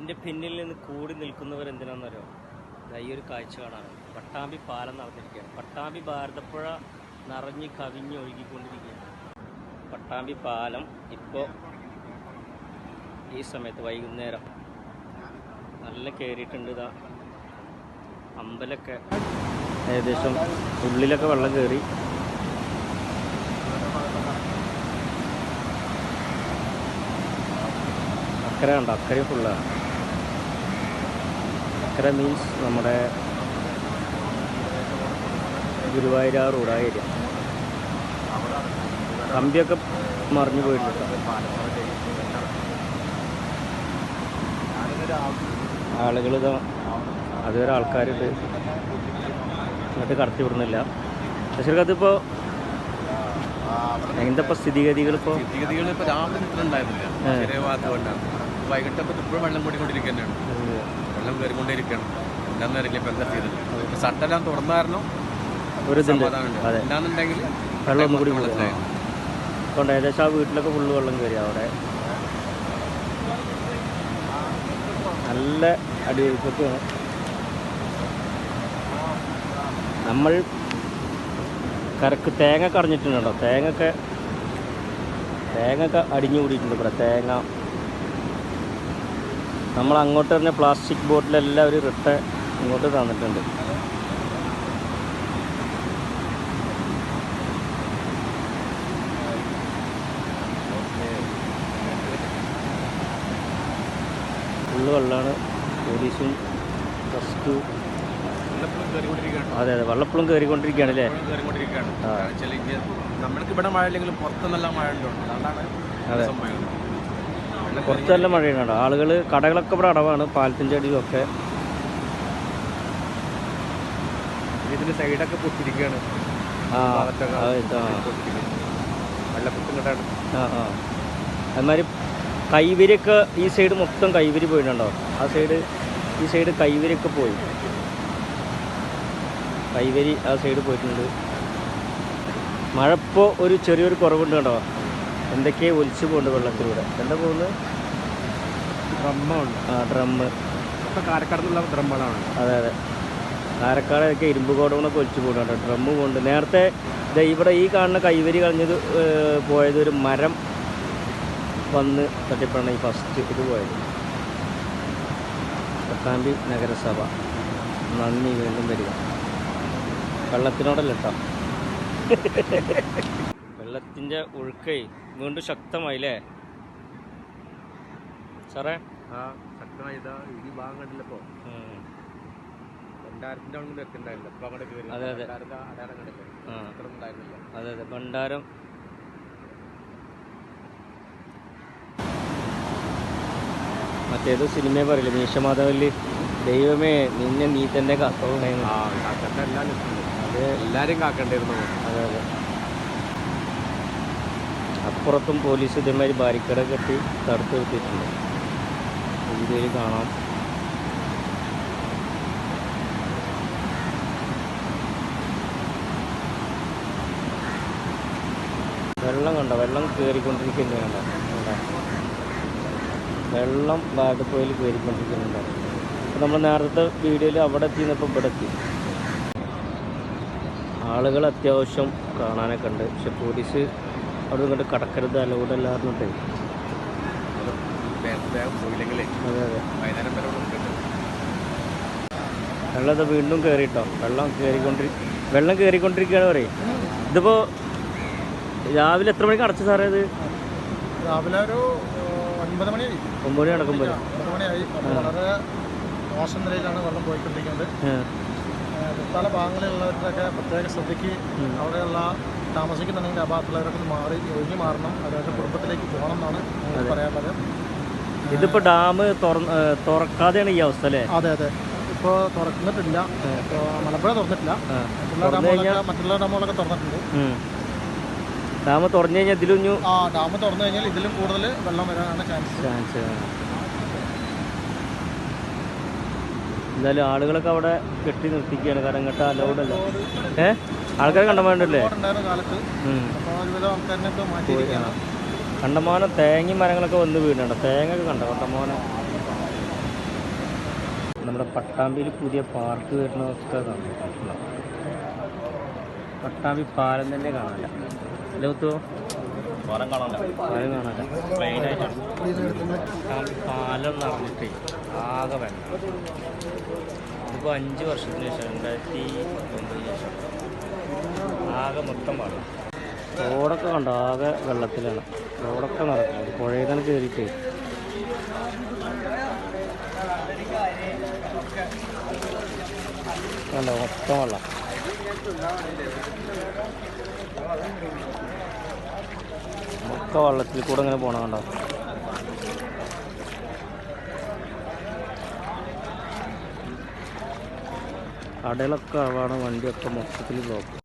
ഇതിൻ്റെ പിന്നിൽ നിന്ന് കൂടി നിൽക്കുന്നവർ എന്തിനാണെന്നറിയോ? ഈ ഒരു കാഴ്ച കാണാൻ പട്ടാമ്പി പാലം നടന്നിരിക്കുകയാണ്. പട്ടാമ്പി ഭാരതപ്പുഴ നിറഞ്ഞ് കവിഞ്ഞ് ഒഴുകിക്കൊണ്ടിരിക്കുകയാണ്. പട്ടാമ്പി പാലം ഇപ്പോൾ ഈ സമയത്ത് വൈകുന്നേരം നല്ല കയറിയിട്ടുണ്ട്. ഇതാ അമ്പലമൊക്കെ ഏകദേശം ഉള്ളിലൊക്കെ വെള്ളം കയറി. അക്കര കണ്ടോ? അക്കര ഫുള്ളാണ്. അക്കര മീൻസ് നമ്മുടെ ഗുരുവായൂർ റോഡ് ആ ഏരിയ. കമ്പിയൊക്കെ മറിഞ്ഞു പോയിട്ടുണ്ട്. ആളുകൾ ഇതാ അതുവരെ ആൾക്കാരുണ്ട്, ഇങ്ങോട്ട് കടത്തി വിടുന്നില്ല. പക്ഷേ അതിപ്പോൾ എന്തപ്പോൾ സ്ഥിതിഗതികളിപ്പോൾ രാവിലെ നിൽക്കുന്നുണ്ടായിരുന്നില്ല, ചെറിയ ഭാഗത്ത് കൊണ്ടാണ്. വൈകിട്ടപ്പോൾ ഇപ്പോഴും വെള്ളം കൂടിക്കൊണ്ടിരിക്കുകയാണ്, വെള്ളം കയറിക്കൊണ്ടിരിക്കുകയാണ്. എന്താണെന്ന് അറിയില്ല ഇപ്പം എന്താ ചെയ്തത്. സട്ടെല്ലാം തുറന്നായിരുന്നു ഒരു ഇതുണ്ട്. അതെ, എന്താണെന്നുണ്ടെങ്കിൽ വെള്ളം ഒന്നും കൂടി വെള്ളത്തിലായി. അതുകൊണ്ട് ഏകദേശം ആ വീട്ടിലൊക്കെ ഫുള്ള് വെള്ളം കയറി. അവിടെ നല്ല അടിയൊഴുക്കൊക്കെയാണ്. നമ്മൾ കരക്ക് തേങ്ങ കടഞ്ഞിട്ടുണ്ടോ? തേങ്ങ അടിഞ്ഞു കൂടിയിട്ടുണ്ട്. ഇവിടെ തേങ്ങ നമ്മൾ അങ്ങോട്ട് തന്നെ പ്ലാസ്റ്റിക് ബോട്ടിലെല്ലാം ഒരു റിട്ട ഇങ്ങോട്ട് തന്നിട്ടുണ്ട്. ഫുള്ള് വെള്ളമാണ്. പോലീസും റെസ്ക്യൂ. അതെ അതെ, വെള്ളപ്പുളം കയറിക്കൊണ്ടിരിക്കുകയാണ് അല്ലേ? നമ്മൾക്ക് ഇവിടെ മഴ ഇല്ലെങ്കിലും പുറത്ത് നല്ല മഴ ഉണ്ട്. അതെ, കുറച്ച് നല്ല മഴയാണ്. ആളുകൾ കടകളൊക്കെ ഇവിടെ അടവാണ്, പാലത്തിൻ്റെ അടിയിലൊക്കെ. ഇതിൻ്റെ സൈഡൊക്കെ പൊട്ടിരിക്കുകയാണ്. വെള്ളപ്പൊക്കം. അതുമാതിരി കൈവരിയൊക്കെ ഈ സൈഡ് മൊത്തം കൈവരി പോയിട്ടുണ്ടോ? ഈ സൈഡ് കൈവരിയൊക്കെ പോയി. കൈവരി ആ സൈഡ് പോയിട്ടുണ്ട്. മഴ ഇപ്പോൾ ഒരു ചെറിയൊരു കുറവുണ്ട് കേട്ടോ. എന്തൊക്കെയോ ഒലിച്ചു പോകുന്നുണ്ട് വെള്ളത്തിലൂടെ. എന്താ പോകുന്നത്? ഡ്രമ്മുണ്ട്. ഡ്രമ്മ് കാരക്കാടുള്ള ഡ്രമ്മുകളാണ്. അതെ അതെ, കാരക്കാടൊക്കെ ഇരുമ്പ് കോടകളൊക്കെ ഒലിച്ചു പോകുന്നുണ്ട്. ഡ്രമ്മ് പോകുന്നുണ്ട്. നേരത്തെ ഇവിടെ ഈ കാണുന്ന കൈവരി കളഞ്ഞത് പോയത് ഒരു മരം വന്ന് തട്ടിപ്പാണ് ഈ ഫസ്റ്റ് ഇത് പോയത്. പട്ടാമ്പി നഗരസഭ നന്ദി, വീണ്ടും വരിക. വെള്ളത്തിനോടല്ല കേട്ടോ. വെള്ളത്തിൻ്റെ ഒഴുക്കേ വീണ്ടും ശക്തമായില്ലേ സാറേ? ആ, ശക്തമായി. ഈ ഭാഗം കണ്ടില്ലപ്പോൾ 2000-ൻ്റെ അവിടെ എത്തിണ്ടായില്ല. ഇപ്പോൾ അങ്ങോട്ട് കയറി. അതെ അതെ, അടയാളം കണ്ടില്ലേ? അത്ര ഉണ്ടായിരുന്നില്ല. അതെ അതെ, ഭണ്ഡാരം. മറ്റേത് സിനിമയെ പറയില്ല, മീശമാധവനിൽ ദൈവമേ നിന്നെ നീ തന്നെ കാത്തോളേന്ന്. അത് എല്ലാവരും കാക്കേണ്ടിയിരുന്നു. അതെ അതെ, അപ്പുറത്തും പോലീസ് ഇതേമാതിരി ബാരിക്കേഡ് കെട്ടി തടുത്ത് നിർത്തിയിട്ടുണ്ട്. ഇതിൽ കാണാം. വെള്ളം കണ്ടോ? വെള്ളം കയറിക്കൊണ്ടിരിക്കുന്നുണ്ട്. വെള്ളം ഭാരതപ്പുഴയിൽ കയറിക്കൊണ്ടിരിക്കുന്നുണ്ട്. അപ്പോൾ നമ്മൾ നേരത്തെ വീഡിയോയിൽ അവിടെ എത്തിയെന്നപ്പോൾ ഇവിടെ എത്തി. ആളുകൾ അത്യാവശ്യം കാണാനൊക്കെ ഉണ്ട്. പക്ഷെ പോലീസ് അവിടെ നിന്നിട്ട് കടക്കരുത് അലോഡ് എല്ലാവരും ഉണ്ട്. അതെ അതെ, വെള്ളം വീണ്ടും കയറിയിട്ടോ. വെള്ളം കയറിക്കൊണ്ടിരിക്കുകയാണ് പറയും. ഇതിപ്പോൾ രാവിലെ എത്ര മണിക്ക് അടച്ചു സാറേ? ഇത് രാവിലെ ഒരു 9 മണി നടക്കുമ്പോൾ വളരെ മോശം നിലയിലാണ് വെള്ളം പോയിക്കൊണ്ടിരിക്കുന്നത്. പല ഭാഗങ്ങളിലുള്ളവരൊക്കെ പ്രത്യേക ശ്രദ്ധിക്ക്. അവിടെയുള്ള താമസിക്കുന്നുണ്ടെങ്കിൽ ആ ഭാഗത്തുള്ളവരൊക്കെ ഒഴിഞ്ഞു മാറണം. അവരുടെ കുടുംബത്തിലേക്ക് പോകണം എന്നാണ് പറയാനുള്ളത്. ഇതിപ്പോൾ ഡാം തുറക്കാതെയാണ് ഈ അവസ്ഥ അല്ലേ? അതെ അതെ, ഇപ്പോൾ തുറന്നിട്ടില്ല. ഇപ്പോൾ മലമ്പുഴ തുറന്നിട്ടില്ല. മറ്റുള്ള ഡാമുകളൊക്കെ തുറന്നിട്ടുണ്ട്. ഡാം തുറന്നു കഴിഞ്ഞാൽ ഇതിലും ഡാം തുറന്നു കഴിഞ്ഞാൽ ഇതിലും കൂടുതൽ വെള്ളം വരാനാണ് ചാൻസ്. എന്തായാലും ആളുകളൊക്കെ അവിടെ കെട്ടി നിർത്തിക്കുകയാണ്. കാരണം കേട്ട അലൗഡല്ല. ആൾക്കാരെ കണ്ടമാനല്ലേ? കണ്ടമാനം തേങ്ങയും മരങ്ങളൊക്കെ വന്ന് വീണുണ്ട്. തേങ്ങ ഒക്കെ കണ്ടോ? കണ്ടമാനം നമ്മുടെ പട്ടാമ്പിയിൽ പുതിയ പാർക്ക് വരുന്നതൊക്കെ കാണും. പട്ടാമ്പി പാലം തന്നെ കാണാനില്ല. ലോകത്തോ പാലം കാണാനില്ല, പ്ലെയിനായിട്ടാണ്. പട്ടാമ്പി പാലം നടന്നിട്ടേ ആകെ വേണ്ട. ഇതിപ്പോൾ 5 വർഷത്തിന് ശേഷം 2019 ശേഷം ആകെ മൊത്തം പാടും. റോഡൊക്കെ കണ്ടോ ആകെ വെള്ളത്തിലാണ്. റോഡൊക്കെ നടക്കുന്നത് പുഴയിലാണ് കയറിയിട്ട്. കണ്ടോ മൊത്തം വെള്ളം. മൊത്തം വെള്ളത്തിൽ കൂടെ ഇങ്ങനെ പോകണം. കണ്ടോ കടകളൊക്കെ അവാണ്, വണ്ടിയൊക്കെ മൊത്തത്തിൽ ബ്ലോക്ക്.